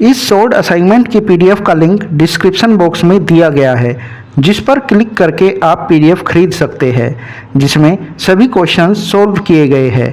इस short assignment की PDF का लिंक डिस्क्रिप्शन बॉक्स में दिया गया है, जिस पर क्लिक करके आप पीडीएफ खरीद सकते हैं, जिसमें सभी क्वेश्चंस सॉल्व किए गए हैं।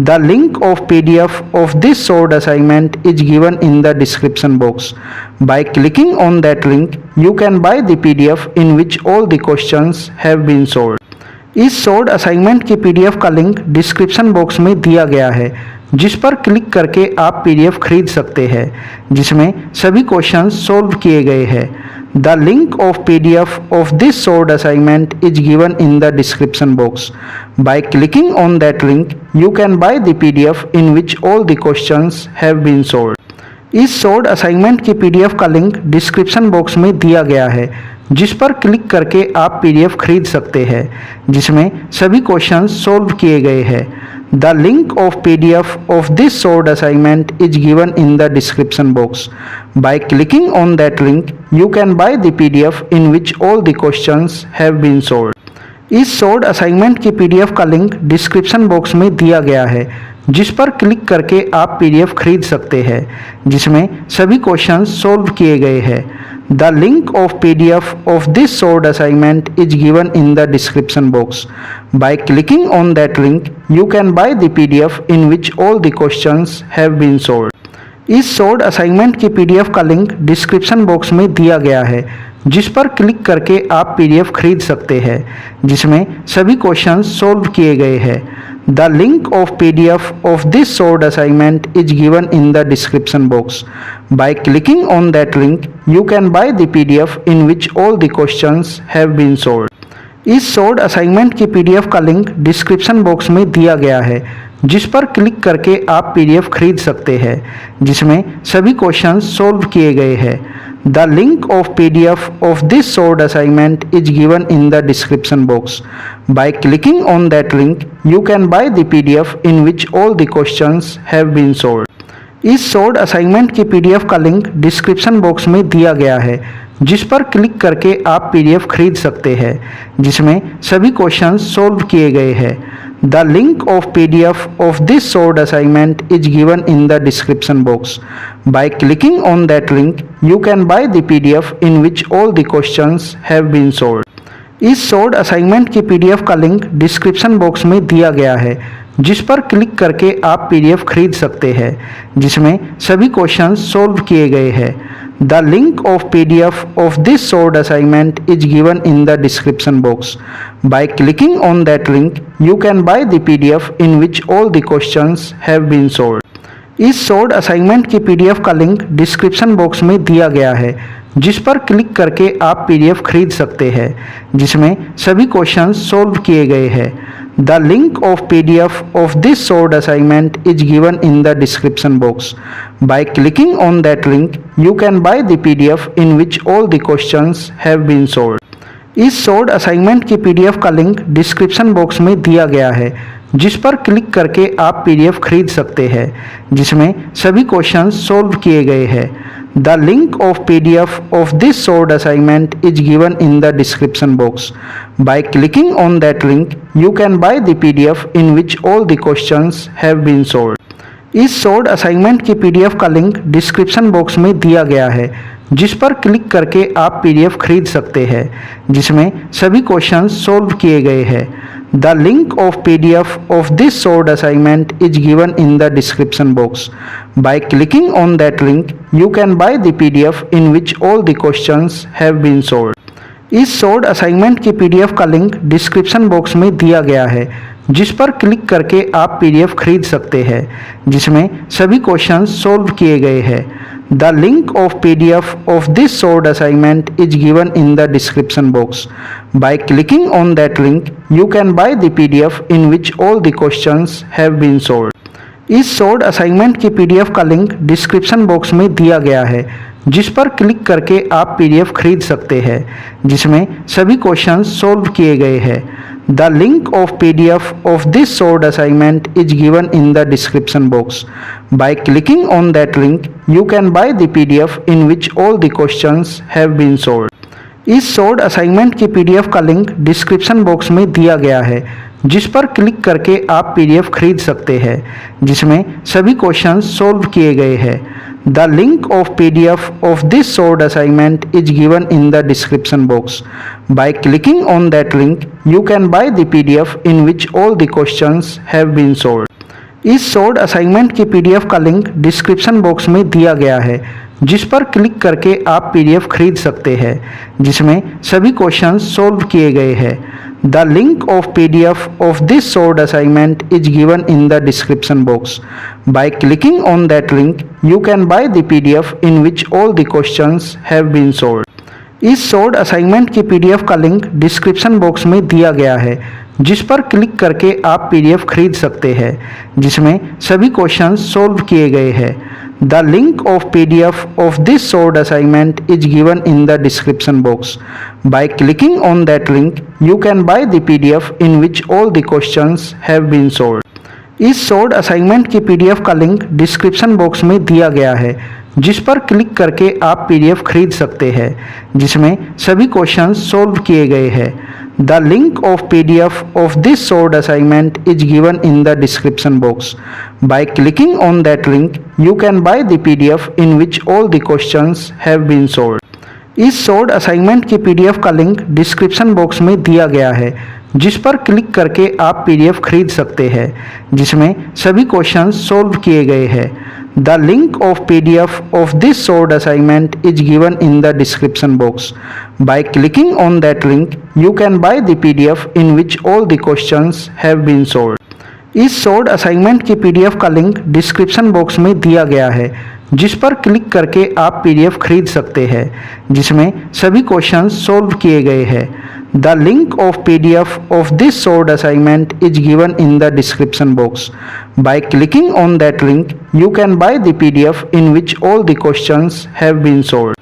The link of PDF of this short assignment is given in the description box. By clicking on that link you can buy the PDF in which all the questions have been solved. इस short assignment की PDF का link description box में दिया गया है, जिस पर click करके आप पीडीएफ खरीद सकते हैं, जिसमें सभी क्वेश्चंस सॉल्व किए गए हैं। The link of PDF of this short assignment is given in the description box. By clicking on that link you can buy the PDF in which all the questions have been solved. इस short assignment की PDF का link description box में दिया गया है, जिस पर click करके आप पीडीएफ खरीद सकते हैं, जिसमें सभी क्वेश्चंस सॉल्व किए गए हैं। The link of PDF of this short assignment is given in the description box. By clicking on that link you can buy the PDF in which all the questions have been solved. इस short assignment की PDF का link description box में दिया गया है, जिस पर click करके आप पीडीएफ खरीद सकते हैं, जिसमें सभी क्वेश्चंस सॉल्व किए गए हैं। The link of PDF of this short assignment is given in the description box. By clicking on that link you can buy the PDF in which all the questions have been solved. इस short assignment की PDF का link description box में दिया गया है, जिस पर click करके आप पीडीएफ खरीद सकते हैं, जिसमें सभी क्वेश्चंस सॉल्व किए गए हैं। The link of PDF of this short assignment is given in the description box. By clicking on that link you can buy the PDF in which all the questions have been solved. इस short assignment की PDF का link description box में दिया गया है, जिस पर click करके आप पीडीएफ खरीद सकते हैं, जिसमें सभी क्वेश्चंस सॉल्व किए गए हैं। The link of PDF of this short assignment is given in the description box. By clicking on that link you can buy the PDF in which all the questions have been solved. इस short assignment की PDF का link description box में दिया गया है, जिस पर click करके आप पीडीएफ खरीद सकते हैं, जिसमें सभी क्वेश्चंस सॉल्व किए गए हैं। The link of PDF of this short assignment is given in the description box. By clicking on that link you can buy the PDF in which all the questions have been solved. इस short assignment की PDF का link description box में दिया गया है, जिस पर click करके आप पीडीएफ खरीद सकते हैं, जिसमें सभी क्वेश्चंस सॉल्व किए गए हैं। The link of PDF of this short assignment is given in the description box. By clicking on that link you can buy the PDF in which all the questions have been solved. इस short assignment की PDF का link description box में दिया गया है, जिस पर click करके आप पीडीएफ खरीद सकते हैं, जिसमें सभी क्वेश्चंस सॉल्व किए गए हैं। The link of PDF of this short assignment is given in the description box. By clicking on that link you can buy the PDF in which all the questions have been solved. इस short assignment की PDF का link description box में दिया गया है, जिस पर click करके आप पीडीएफ खरीद सकते हैं, जिसमें सभी क्वेश्चंस सॉल्व किए गए हैं। The link of PDF of this short assignment is given in the description box. By clicking on that link you can buy the PDF in which all the questions have been solved. इस short assignment की PDF का link description box में दिया गया है, जिस पर click करके आप पीडीएफ खरीद सकते हैं, जिसमें सभी क्वेश्चंस सॉल्व किए गए हैं। The link of PDF of this short assignment is given in the description box. By clicking on that link you can buy the PDF in which all the questions have been solved. इस short assignment की PDF का link description box में दिया गया है, जिस पर click करके आप पीडीएफ खरीद सकते हैं, जिसमें सभी क्वेश्चंस सॉल्व किए गए हैं। The link of PDF of this short assignment is given in the description box. By clicking on that link you can buy the PDF in which all the questions have been solved. इस short assignment की PDF का link description box में दिया गया है, जिस पर click करके आप पीडीएफ खरीद सकते हैं, जिसमें सभी क्वेश्चंस सॉल्व किए गए हैं। The link of PDF of this short assignment is given in the description box. By clicking on that link you can buy the PDF in which all the questions have been solved. इस short assignment की PDF का link description box में दिया गया है, जिस पर click करके आप पीडीएफ खरीद सकते हैं, जिसमें सभी क्वेश्चंस सॉल्व किए गए हैं। The link of PDF of this solved assignment is given in the description box. By clicking on that link, you can buy the PDF in which all the questions have been solved. इस solved assignment की PDF का link description box में दिया गया है, जिस पर click करके आप पीडीएफ खरीद सकते हैं, जिसमें सभी क्वेश्चंस सोल्व किए गए हैं। The link of PDF of this solved assignment is given in the description box. By clicking on that link, you can buy the PDF in which all the questions have been solved. इस solved assignment की PDF का link description box में दिया गया है, जिस पर click करके आप पीडीएफ खरीद सकते हैं, जिसमें सभी क्वेश्चंस सोल्व किए गए हैं। The link of PDF of this solved assignment is given in the description box. By clicking on that link, you can buy the PDF in which all the questions have been solved. इस solved assignment की PDF का link description box में दिया गया है, जिस पर click करके आप पीडीएफ खरीद सकते हैं, जिसमें सभी क्वेश्चंस सोल्व किए गए हैं। The link of PDF of this solved assignment is given in the description box. By clicking on that link, you can buy the PDF in which all the questions have been solved. इस solved assignment की PDF का link description box में दिया गया है, जिस पर click करके आप पीडीएफ खरीद सकते हैं, जिसमें सभी क्वेश्चंस सोल्व किए गए हैं। The link of PDF of this solved assignment is given in the description box. By clicking on that link, you can buy the PDF in which all the questions have been solved. इस solved assignment की PDF का link description box में दिया गया है, जिस पर click करके आप पीडीएफ खरीद सकते हैं, जिसमें सभी क्वेश्चंस सोल्व किए गए हैं। The link of PDF of this solved assignment is given in the description box. By clicking on that link, you can buy the PDF in which all the questions have been solved.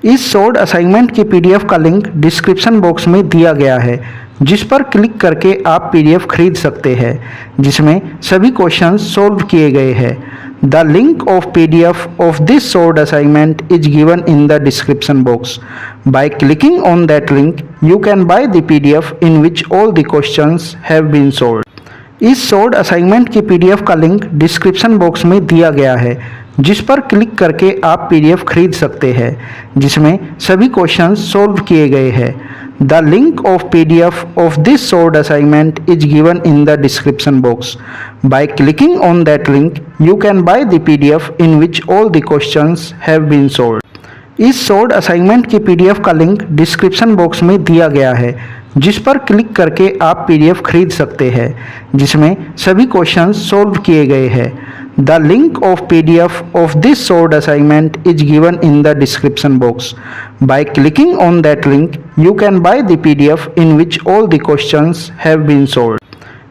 इस solved assignment की PDF का link description box में दिया गया है, जिस पर click करके आप पीडीएफ खरीद सकते हैं, जिसमें सभी क्वेश्चंस सोल्व किए गए हैं। The link of PDF of this solved assignment is given in the description box. By clicking on that link, you can buy the PDF in which all the questions have been solved. इस solved assignment की PDF का link description box में दिया गया है, जिस पर click करके आप पीडीएफ खरीद सकते हैं, जिसमें सभी क्वेश्चंस सोल्व किए गए हैं। The link of PDF of this solved assignment is given in the description box. By clicking on that link, you can buy the PDF in which all the questions have been solved. इस solved assignment की PDF का link description box में दिया गया है, जिस पर click करके आप पीडीएफ खरीद सकते हैं, जिसमें सभी क्वेश्चंस सोल्व किए गए हैं। The link of PDF of this solved assignment is given in the description box. By clicking on that link, you can buy the PDF in which all the questions have been solved.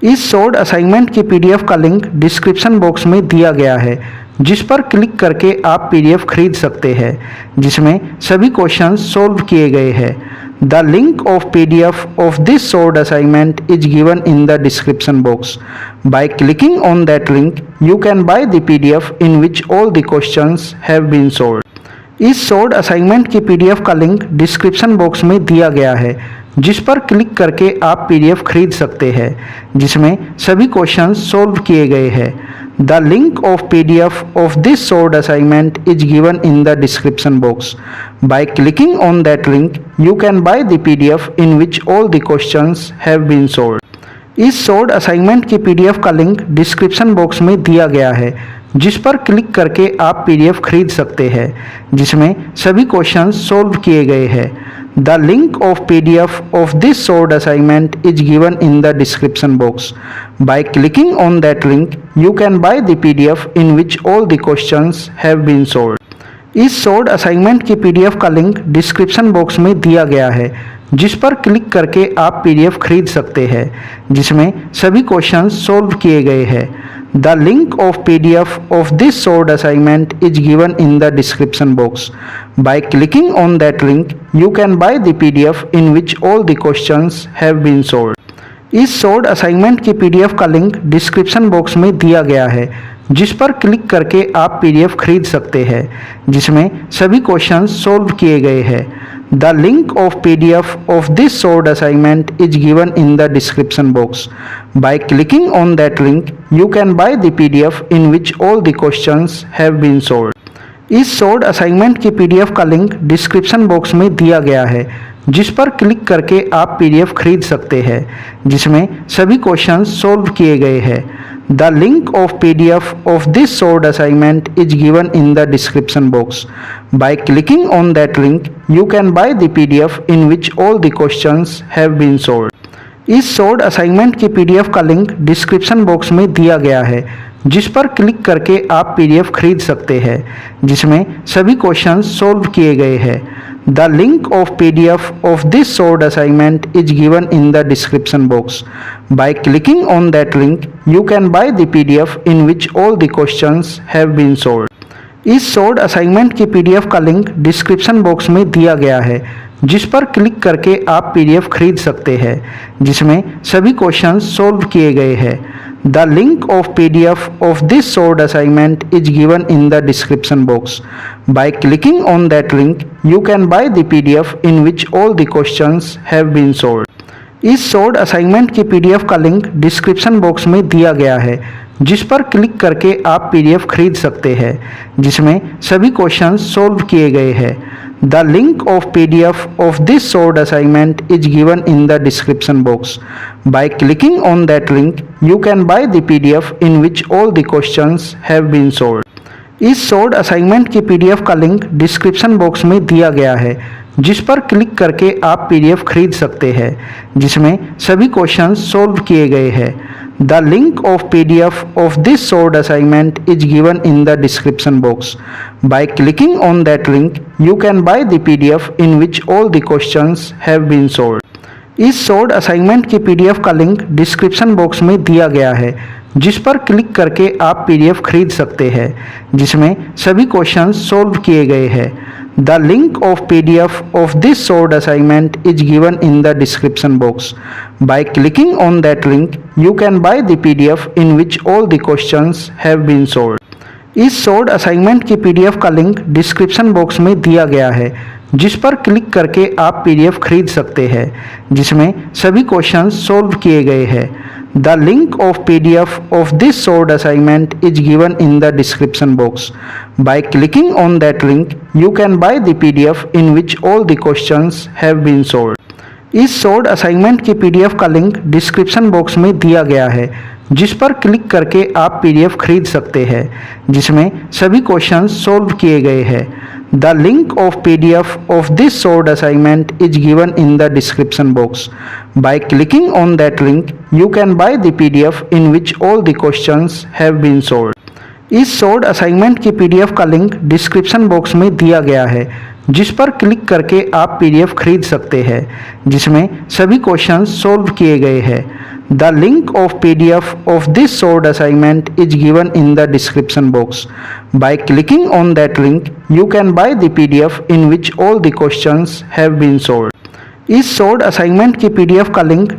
इस solved assignment की PDF का link description box में दिया गया है, जिस पर click करके आप पीडीएफ खरीद सकते हैं, जिसमें सभी क्वेश्चंस सोल्व किए गए हैं। The link of PDF of this solved assignment is given in the description box. By clicking on that link, you can buy the PDF in which all the questions have been solved. इस solved assignment की PDF का link description box में दिया गया है, जिस पर click करके आप पीडीएफ खरीद सकते हैं, जिसमें सभी क्वेश्चंस सोल्व किए गए हैं। The link of PDF of this solved assignment is given in the description box. By clicking on that link, you can buy the PDF in which all the questions have been solved. इस solved assignment की PDF का link description box में दिया गया है, जिस पर click करके आप पीडीएफ खरीद सकते हैं, जिसमें सभी क्वेश्चंस सोल्व किए गए हैं। The link of PDF of this solved assignment is given in the description box. By clicking on that link, you can buy the PDF in which all the questions have been solved. इस solved assignment की PDF का link description box में दिया गया है, जिस पर click करके आप पीडीएफ खरीद सकते हैं, जिसमें सभी क्वेश्चंस सोल्व किए गए हैं। The link of PDF of this solved assignment is given in the description box. By clicking on that link, you can buy the PDF in which all the questions have been solved. इस solved assignment की PDF का link description box में दिया गया है, जिस पर click करके आप पीडीएफ खरीद सकते हैं, जिसमें सभी क्वेश्चंस सोल्व किए गए हैं। The link of PDF of this solved assignment is given in the description box. By clicking on that link, you can buy the PDF in which all the questions have been solved. इस short assignment की PDF का link description box में दिया गया है, जिस पर click करके आप पीडीएफ खरीद सकते हैं, जिसमें सभी क्वेश्चंस सॉल्व किए गए हैं। The link of PDF of this short assignment is given in the description box. By clicking on that link you can buy the PDF in which all the questions have been solved. इस short assignment की PDF का link description box में दिया गया है, जिस पर click करके आप पीडीएफ खरीद सकते हैं, जिसमें सभी क्वेश्चंस सॉल्व किए गए हैं। The link of PDF of this short assignment is given in the description box. By clicking on that link you can buy the PDF in which all the questions have been solved. इस short assignment की PDF का link description box में दिया गया है, जिस पर click करके आप पीडीएफ खरीद सकते हैं, जिसमें सभी क्वेश्चंस सॉल्व किए गए हैं। The link of PDF of this short assignment is given in the description box. By clicking on that link you can buy the PDF in which all the questions have been solved. इस short assignment की PDF का link description box में दिया गया है, जिस पर click करके आप पीडीएफ खरीद सकते हैं, जिसमें सभी क्वेश्चंस सॉल्व किए गए हैं। The link of PDF of this short assignment is given in the description box. By clicking on that link you can buy the PDF in which all the questions have been solved. इस short assignment की PDF का link description box में दिया गया है, जिस पर click करके आप पीडीएफ खरीद सकते हैं, जिसमें सभी क्वेश्चंस सॉल्व किए गए हैं। The link of PDF of this short assignment is given in the description box. By clicking on that link you can buy the PDF in which all the questions have been solved. इस short assignment की PDF का link description box में दिया गया है, जिस पर click करके आप पीडीएफ खरीद सकते हैं, जिसमें सभी क्वेश्चंस सॉल्व किए गए हैं। The link of PDF of this short assignment is given in the description box. By clicking on that link you can buy the PDF in which all the questions have been solved. इस short assignment की PDF का link description box में दिया गया है, जिस पर click करके आप पीडीएफ खरीद सकते हैं, जिसमें सभी क्वेश्चंस सॉल्व किए गए हैं। The link of PDF of this short assignment is given in the description box. By clicking on that link you can buy the PDF in which all the questions have been solved. इस short assignment की PDF का link description box में दिया गया है, जिस पर click करके आप पीडीएफ खरीद सकते हैं, जिसमें सभी क्वेश्चंस सॉल्व किए गए हैं। The link of PDF of this short assignment is given in the description box. By clicking on that link you can buy the PDF in which all the questions have been solved. इस short assignment की PDF का link description box में दिया गया है, जिस पर click करके आप पीडीएफ खरीद सकते हैं, जिसमें सभी क्वेश्चंस सॉल्व किए गए हैं। The link of PDF of this short assignment is given in the description box. By clicking on that link you can buy the PDF in which all the questions have been solved. इस short assignment की PDF का link